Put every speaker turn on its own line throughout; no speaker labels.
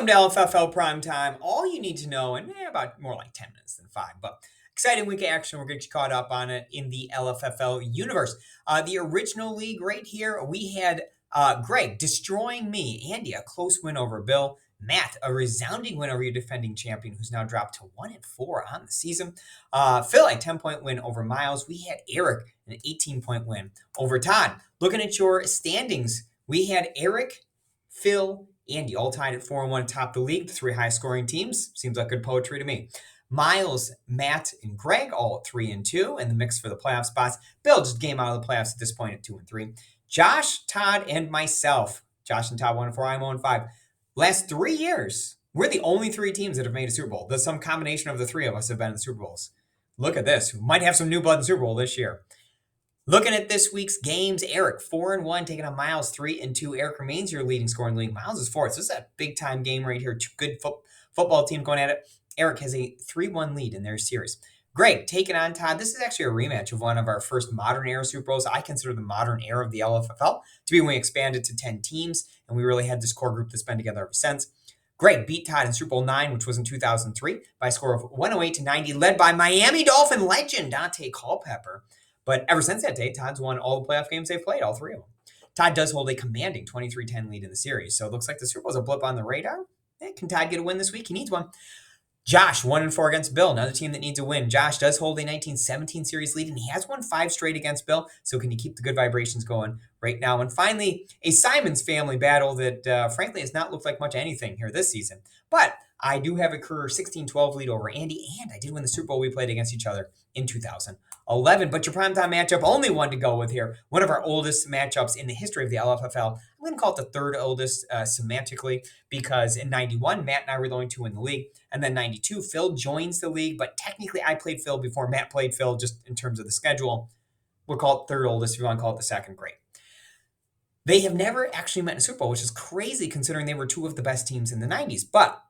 to LFFL Prime Time. All you need to know in about more like 10 minutes than 5, but exciting week of action. We're going to get you caught up on it in the LFFL universe. The original league right here, we had Greg destroying me, Andy, a close win over Bill, Matt, a resounding win over your defending champion, who's now dropped to 1-4 on the season. Phil, a 10-point win over Miles. We had Eric, an 18-point win over Todd. Looking at your standings, we had Eric, Phil, Andy all tied at 4-1 atop the league. The three high scoring teams. Seems like good poetry to me. Miles, Matt, and Greg all at 3-2 in the mix for the playoff spots. Bill just game out of the playoffs at this point at 2-3. Josh, Todd, and myself. Josh and Todd 1-4, I'm 0-5. Last 3 years, we're the only three teams that have made a Super Bowl. There's some combination of the three of us have been in the Super Bowls. Look at this. We might have some new blood in the Super Bowl this year. Looking at this week's games, Eric 4-1 taking on Miles 3-2. Eric remains your leading scorer in the league. Miles is fourth. So this is a big time game right here. Two good football team going at it. Eric has a 3-1 lead in their series. Greg taking on Todd. This is actually a rematch of one of our first modern era Super Bowls. I consider the modern era of the LFFL to be when we expanded to 10 teams, and we really had this core group that's been together ever since. Greg beat Todd in Super Bowl IX, which was in 2003, by a score of 108-90, led by Miami Dolphin legend Dante Culpepper. But ever since that day, Todd's won all the playoff games they've played, all three of them. Todd does hold a commanding 23-10 lead in the series, so it looks like the Super Bowl's a blip on the radar. Can Todd get a win this week? He needs one. Josh, 1-4 against Bill, another team that needs a win. Josh does hold a 1917 series lead, and he has won 5 straight against Bill, so can you keep the good vibrations going right now? And finally, a Simons family battle that, frankly, has not looked like much anything here this season. But I do have a career 16-12 lead over Andy, and I did win the Super Bowl we played against each other in 2011. But your primetime matchup, only one to go with here. One of our oldest matchups in the history of the LFFL. I'm going to call it the third oldest semantically, because in 91, Matt and I were the only two in the league. And then 92, Phil joins the league. But technically, I played Phil before Matt played Phil, just in terms of the schedule. We'll call it third oldest if you want to call it the second grade. They have never actually met in a Super Bowl, which is crazy considering they were two of the best teams in the 90s. But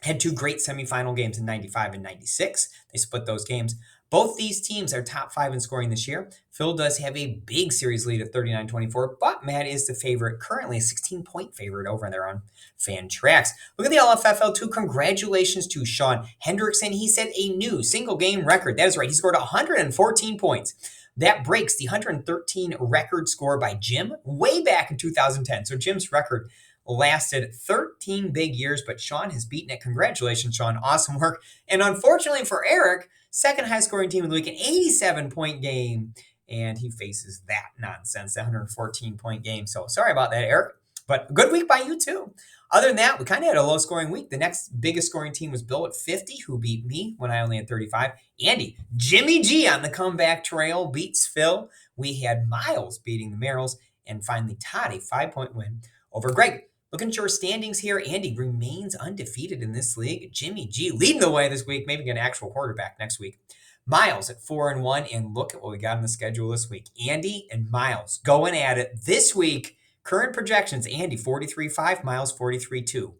had two great semifinal games in 95 and 96. They split those games. Both these teams are top 5 in scoring this year. Phil does have a big series lead of 39-24, but Matt is the favorite, currently a 16-point favorite over there on Fantrax. Look at the LFFL 2. Congratulations to Sean Hendrickson. He set a new single game record. That is right. He scored 114 points. That breaks the 113 record score by Jim way back in 2010. So Jim's record lasted 13 big years, but Sean has beaten it. Congratulations, Sean. Awesome work. And unfortunately for Eric, second high scoring team of the week, an 87-point game. And he faces that nonsense, that 114-point game. So sorry about that, Eric. But a good week by you, too. Other than that, we kind of had a low-scoring week. The next biggest scoring team was Bill at 50, who beat me when I only had 35. Andy, Jimmy G on the comeback trail, beats Phil. We had Miles beating the Merrills. And finally, Todd, a 5-point win over Greg. Looking at your standings here, Andy remains undefeated in this league. Jimmy G leading the way this week, maybe get an actual quarterback next week. Miles at 4-1, and look at what we got on the schedule this week. Andy and Miles going at it this week. Current projections, Andy 43-5, Miles 43-2.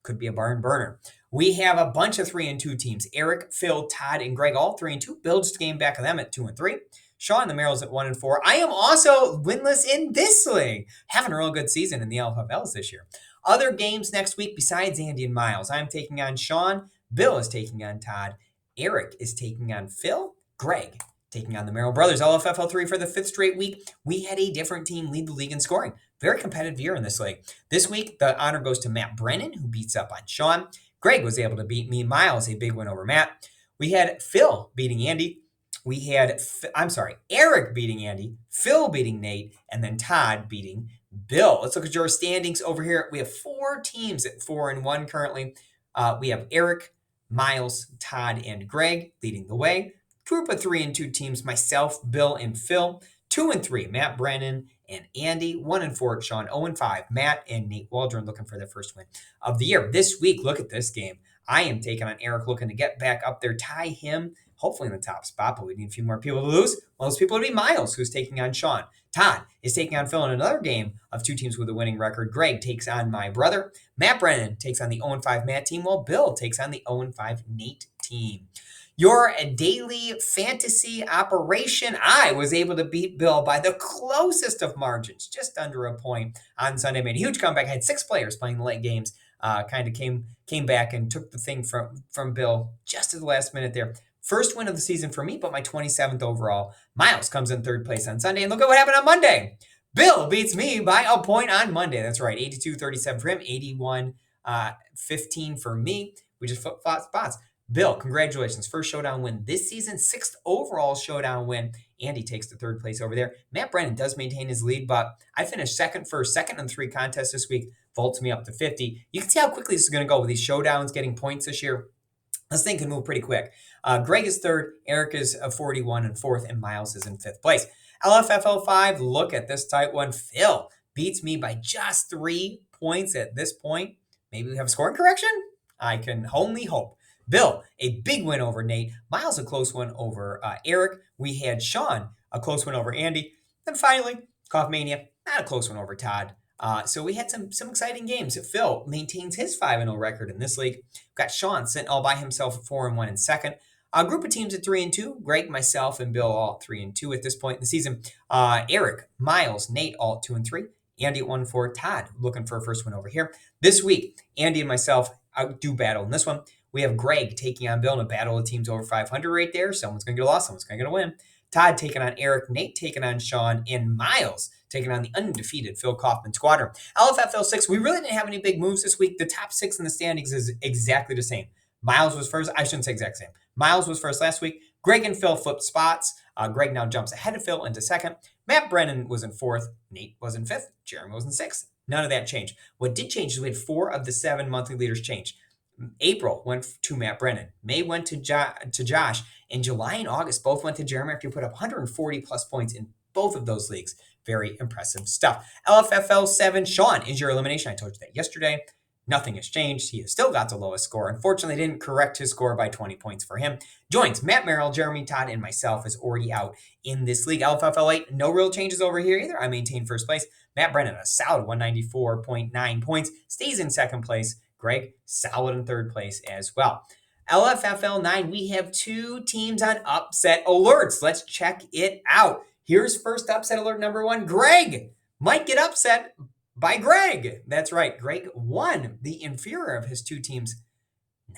Could be a barn burner. We have a bunch of 3-2 teams. Eric, Phil, Todd, and Greg all 3-2. Bill just game back of them at 2-3. Sean, the Merrills at 1-4. I am also winless in this league. Having a real good season in the LFFLs this year. Other games next week besides Andy and Miles. I'm taking on Sean. Bill is taking on Todd. Eric is taking on Phil. Greg taking on the Merrill brothers. LFFL 3 for the 5th straight week. We had a different team lead the league in scoring. Very competitive year in this league. This week, the honor goes to Matt Brennan, who beats up on Sean. Greg was able to beat me. Miles, a big win over Matt. We had Phil beating Andy. We had, Eric beating Andy, Phil beating Nate, and then Todd beating Bill. Let's look at your standings over here. We have 4 teams at 4-1 currently. We have Eric, Miles, Todd, and Greg leading the way. Group of 3-2 teams, myself, Bill, and Phil. 2-3, Matt Brennan and Andy. 1-4, Sean. 0-5, Matt and Nate Waldron looking for their first win of the year. This week, look at this game. I am taking on Eric, looking to get back up there, tie him, hopefully in the top spot, but we need a few more people to lose. One of those people would be Miles, who's taking on Sean. Todd is taking on Phil in another game of 2 teams with a winning record. Greg takes on my brother. Matt Brennan takes on the 0-5 Matt team, while Bill takes on the 0-5 Nate team. Your daily fantasy operation, I was able to beat Bill by the closest of margins, just under a point on Sunday. Made a huge comeback. I had 6 players playing the late games kind of came back and took the thing from Bill just at the last minute there. First win of the season for me, but my 27th overall. Miles comes in third place on Sunday, and look at what happened on Monday. Bill beats me by a point on Monday. That's right, 82-37 for him, 81-15 for me. We just fought spots. Bill, congratulations. First showdown win this season, sixth overall showdown win. Andy takes the third place over there. Matt Brennan does maintain his lead, but I finished second in 3 contests this week, vaults me up to 50. You can see how quickly this is going to go with these showdowns, getting points this year. This thing can move pretty quick. Greg is third, Eric is 41 and fourth, and Miles is in fifth place. LFFL 5, look at this tight one. Phil beats me by just 3 points at this point. Maybe we have a scoring correction? I can only hope. Bill, a big win over Nate. Miles, a close one over Eric. We had Sean, a close one over Andy. Then finally, Kaufmania, not a close one over Todd. So we had some exciting games. Phil maintains his 5-0 record in this league. We've got Sean sitting all by himself at 4-1 in second. A group of teams at 3-2. Greg, myself, and Bill all 3-2 at this point in the season. Eric, Miles, Nate all 2-3. Andy at 1-4. Todd looking for a first win over here. This week, Andy and myself do battle in this one. We have Greg taking on Bill in a battle of teams over 500 right there. Someone's going to get a loss. Someone's going to get a win. Todd taking on Eric, Nate taking on Sean, and Miles taking on the undefeated Phil Kaufman squadron. LFFL 6, we really didn't have any big moves this week. The top 6 in the standings is exactly the same. Miles was first. I shouldn't say exact same. Miles was first last week. Greg and Phil flipped spots. Greg now jumps ahead of Phil into second. Matt Brennan was in fourth. Nate was in fifth. Jeremy was in sixth. None of that changed. What did change is we had 4 of the 7 monthly leaders change. April went to Matt Brennan. May went to Josh. And July and August both went to Jeremy after he put up 140 plus points in both of those leagues. Very impressive stuff. LFFL 7, Sean is your elimination. I told you that yesterday. Nothing has changed. He has still got the lowest score. Unfortunately, didn't correct his score by 20 points for him. Joins Matt Merrill, Jeremy, Todd, and myself is already out in this league. LFFL 8, no real changes over here either. I maintain first place. Matt Brennan, a solid 194.9 points, stays in second place. Greg, solid in third place as well. LFFL 9, we have 2 teams on upset alerts. Let's check it out. Here's first upset alert number 1. Greg might get upset by Greg. That's right. Greg won, the inferior of his 2 teams,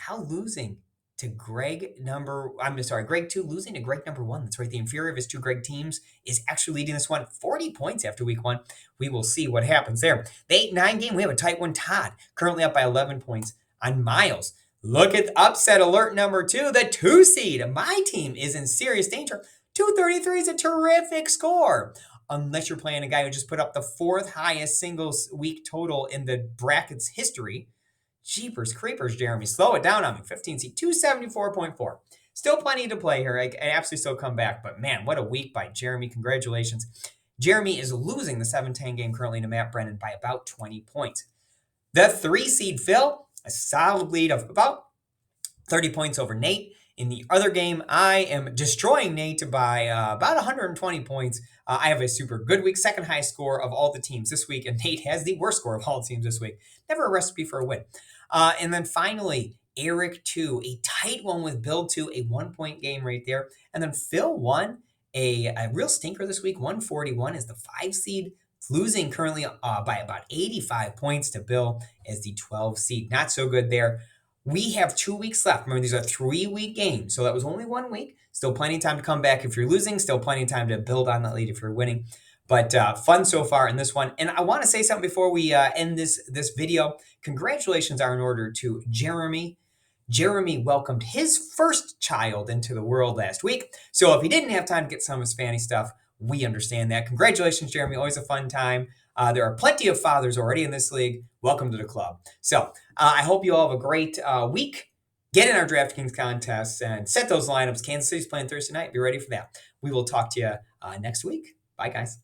now losing to Greg 2 losing to Greg number 1. That's right. The inferior of his 2 Greg teams is actually leading this one 40 points after week 1. We will see what happens there. The 8-9 game, we have a tight one. Todd currently up by 11 points on Miles. Look at upset alert number 2, the 2 seed. My team is in serious danger. 233 is a terrific score. Unless you're playing a guy who just put up the 4th highest singles week total in the bracket's history. Jeepers creepers, Jeremy. Slow it down on me. 15 seed, 274.4. Still plenty to play here. I absolutely still come back. But man, what a week by Jeremy. Congratulations. Jeremy is losing the 7-10 game currently to Matt Brennan by about 20 points. The 3 seed Phil, a solid lead of about 30 points over Nate. In the other game, I am destroying Nate by about 120 points. I have a super good week, second highest score of all the teams this week, and Nate has the worst score of all the teams this week. Never a recipe for a win. And then finally, Eric 2, a tight one with Bill 2, a 1-point game right there. And then Phil 1, a real stinker this week, 141 is the 5 seed, losing currently by about 85 points to Bill as the 12 seed. Not so good there. We have 2 weeks left. Remember, these are 3-week games, so that was only 1 week. Still plenty of time to come back if you're losing. Still plenty of time to build on that lead if you're winning. But fun so far in this one. And I want to say something before we end this video. Congratulations are in order to Jeremy. Jeremy welcomed his first child into the world last week. So if he didn't have time to get some of his fanny stuff, we understand that. Congratulations, Jeremy. Always a fun time. There are plenty of fathers already in this league. Welcome to the club. So I hope you all have a great week. Get in our DraftKings contests and set those lineups. Kansas City's playing Thursday night. Be ready for that. We will talk to you next week. Bye, guys.